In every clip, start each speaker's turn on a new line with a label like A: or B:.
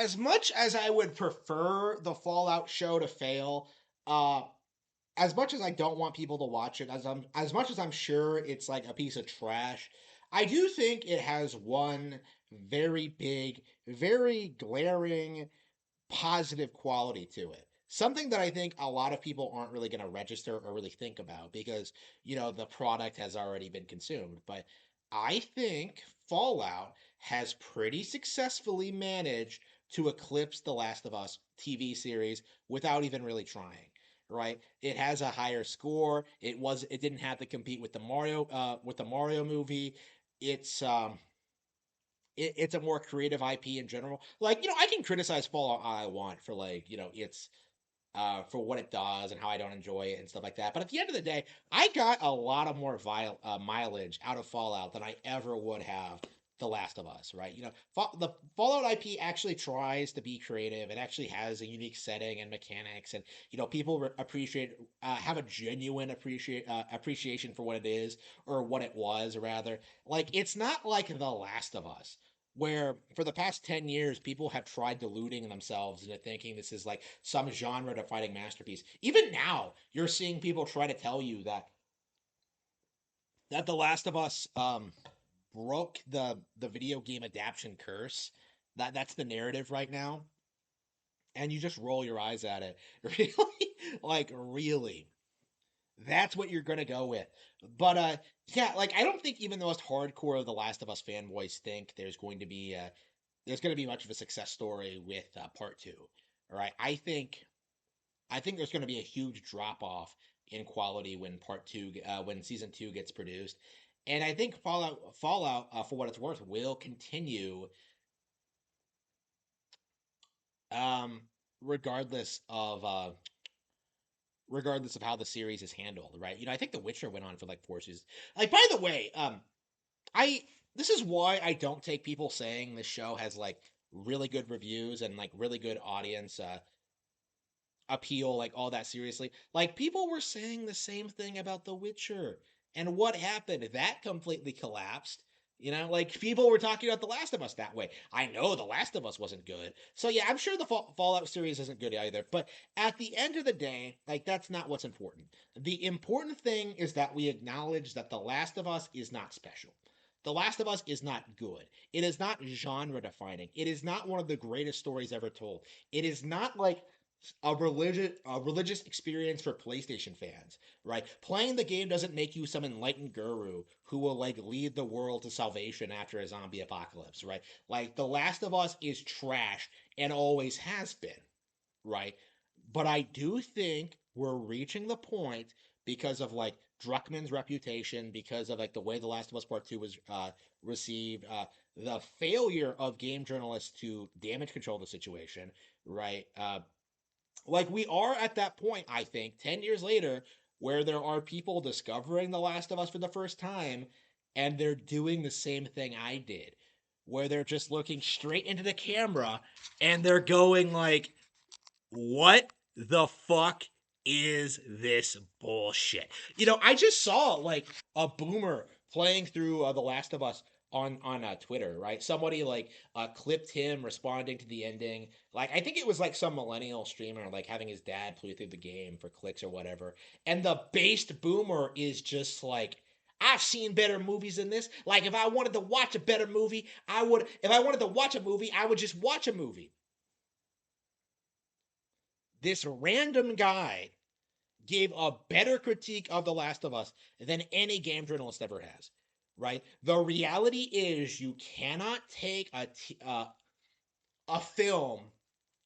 A: as much as I would prefer the Fallout show to fail, uh, as much as I don't want people to watch it, as much as I'm sure it's like a piece of trash, I do think it has one very big, very glaring positive quality to it. Something that I think a lot of people aren't really going to register or really think about because, the product has already been consumed. But I think Fallout has pretty successfully managed to eclipse The Last of Us TV series without even really trying. Right? It has a higher score. It didn't have to compete with the Mario movie. It's it's a more creative IP in general. Like, I can criticize Fallout all I want for like, it's for what it does and how I don't enjoy it and stuff like that. But at the end of the day, I got a lot of more mileage out of Fallout than I ever would have The Last of Us, right? The Fallout IP actually tries to be creative. It actually has a unique setting and mechanics, and people appreciate have a genuine appreciation for what it is or what it was, rather. Like it's not like The Last of Us, where for the past 10 years people have tried deluding themselves into thinking this is like some genre defining masterpiece. Even now you're seeing people try to tell you that The Last of Us broke the video game adaptation curse. That's the narrative right now, and you just roll your eyes at it. Really, like really, that's what you're gonna go with. But yeah, like I don't think even the most hardcore of The Last of Us fanboys think there's going to be much of a success story with part two. All right, I think there's going to be a huge drop off in quality when when season two gets produced, and I think Fallout, for what it's worth, will continue, um, regardless of uh, regardless of how the series is handled. Right? I think The Witcher went on for like 4 seasons. Like, by the way, I this is why I don't take people saying this show has like really good reviews and like really good audience appeal, like all that seriously. Like people were saying the same thing about The Witcher. And what happened? That completely collapsed. Like people were talking about The Last of Us that way. I know The Last of Us wasn't good. So yeah, I'm sure the Fallout series isn't good either. But at the end of the day, like that's not what's important. The important thing is that we acknowledge that The Last of Us is not special. The Last of Us is not good. It is not genre defining. It is not one of the greatest stories ever told. It is not like a religious experience for PlayStation fans, right? Playing the game doesn't make you some enlightened guru who will like lead the world to salvation after a zombie apocalypse, right? Like The Last of Us is trash and always has been, right? But I do think we're reaching the point because of like Druckmann's reputation, because of like the way The Last of Us Part 2 was received, the failure of game journalists to damage control the situation, right? Like we are at that point, I think, 10 years later, where there are people discovering The Last of Us for the first time, and they're doing the same thing I did, where they're just looking straight into the camera and they're going like, what the fuck is this bullshit? I just saw like a boomer playing through The Last of Us on Twitter, right? Somebody like clipped him responding to the ending. Like I think it was like some millennial streamer like having his dad play through the game for clicks or whatever. And the based boomer is just like, I've seen better movies than this. Like if I wanted to watch a better movie, I would if I wanted to watch a movie, I would just watch a movie. This random guy gave a better critique of The Last of Us than any game journalist ever has. Right? The reality is you cannot take a film,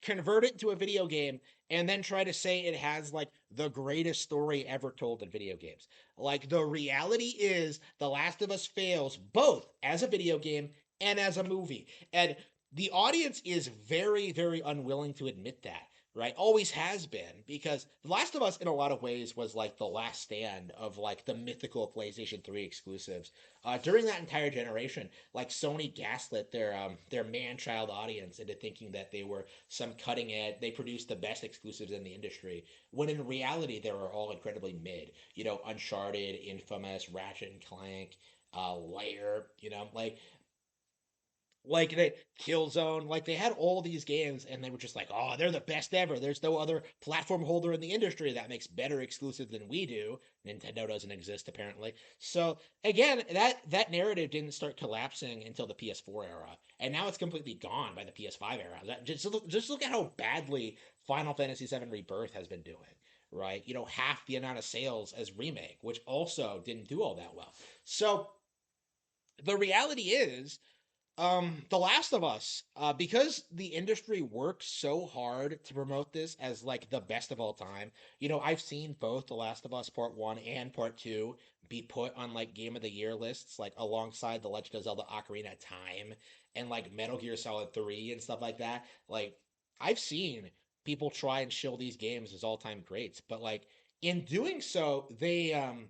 A: convert it into a video game, and then try to say it has like the greatest story ever told in video games. Like the reality is The Last of Us fails both as a video game and as a movie. And the audience is very, very unwilling to admit that, right? Always has been, because The Last of Us in a lot of ways was like the last stand of like the mythical PlayStation 3 exclusives. During that entire generation, like Sony gaslit their man child audience into thinking that they were some cutting edge. They produced the best exclusives in the industry, when in reality they were all incredibly mid. Uncharted, Infamous, Ratchet and Clank, Lair. Like Like they Killzone, like they had all these games, and they were just like, oh, they're the best ever. There's no other platform holder in the industry that makes better exclusive than we do. Nintendo doesn't exist apparently. So again, that narrative didn't start collapsing until the PS4 era, and now it's completely gone by the PS5 era. Just look at how badly Final Fantasy VII Rebirth has been doing. Right, half the amount of sales as remake, which also didn't do all that well. So the reality is The Last of Us, because the industry works so hard to promote this as like the best of all time. I've seen both The Last of Us Part 1 and Part 2 be put on like Game of the Year lists, like alongside The Legend of Zelda Ocarina of Time and like Metal Gear Solid 3 and stuff like that. Like, I've seen people try and shill these games as all-time greats, but like in doing so, they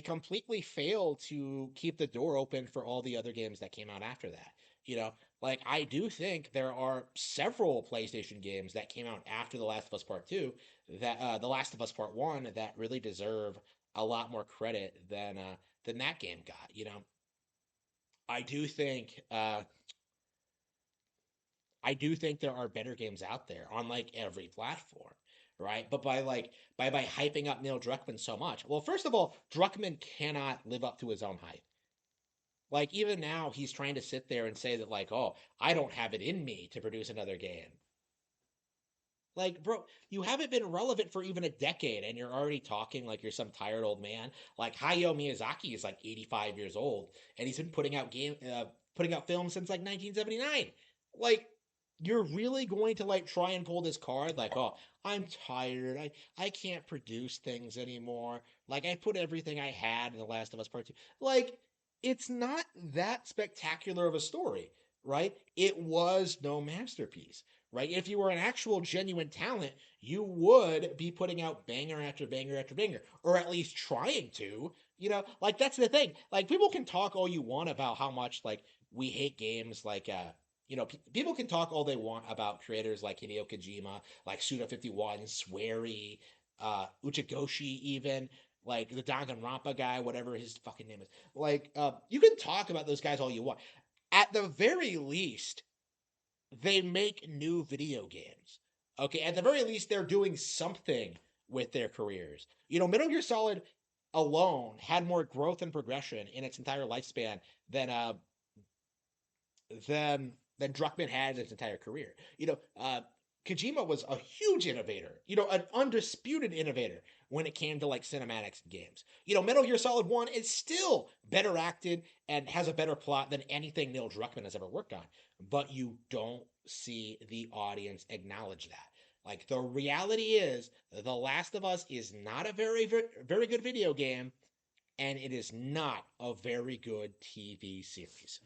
A: completely fail to keep the door open for all the other games that came out after that. You know, like I do think there are several PlayStation games that came out after The Last of Us Part 2 The Last of Us Part 1 that really deserve a lot more credit than that game got. I do think I do think there are better games out there on like every platform, right? But by hyping up Neil Druckmann so much, well, first of all, Druckmann cannot live up to his own hype. Like even now, he's trying to sit there and say that like, oh, I don't have it in me to produce another game. Like, bro, you haven't been relevant for even a decade, and you're already talking like you're some tired old man. Like Hayao Miyazaki is like 85 years old, and he's been putting out films since like 1979. Like, you're really going to like try and pull this card, like, oh, I'm tired. I can't produce things anymore. Like, I put everything I had in The Last of Us Part Two. Like, it's not that spectacular of a story, right? It was no masterpiece, right? If you were an actual genuine talent, you would be putting out banger after banger after banger, or at least trying to. Like that's the thing. Like people can talk all you want about how much like we hate games like people can talk all they want about creators like Hideo Kojima, like Suda51, Swery, Uchigoshi even, like the Danganronpa guy, whatever his fucking name is. Like, you can talk about those guys all you want. At the very least, they make new video games. Okay, at the very least, they're doing something with their careers. Metal Gear Solid alone had more growth and progression in its entire lifespan than Druckmann had in his entire career. Kojima was a huge innovator, an undisputed innovator when it came to like cinematics games. Metal Gear Solid 1 is still better acted and has a better plot than anything Neil Druckmann has ever worked on. But you don't see the audience acknowledge that. Like the reality is, The Last of Us is not a very, very, very good video game, and it is not a very good TV series.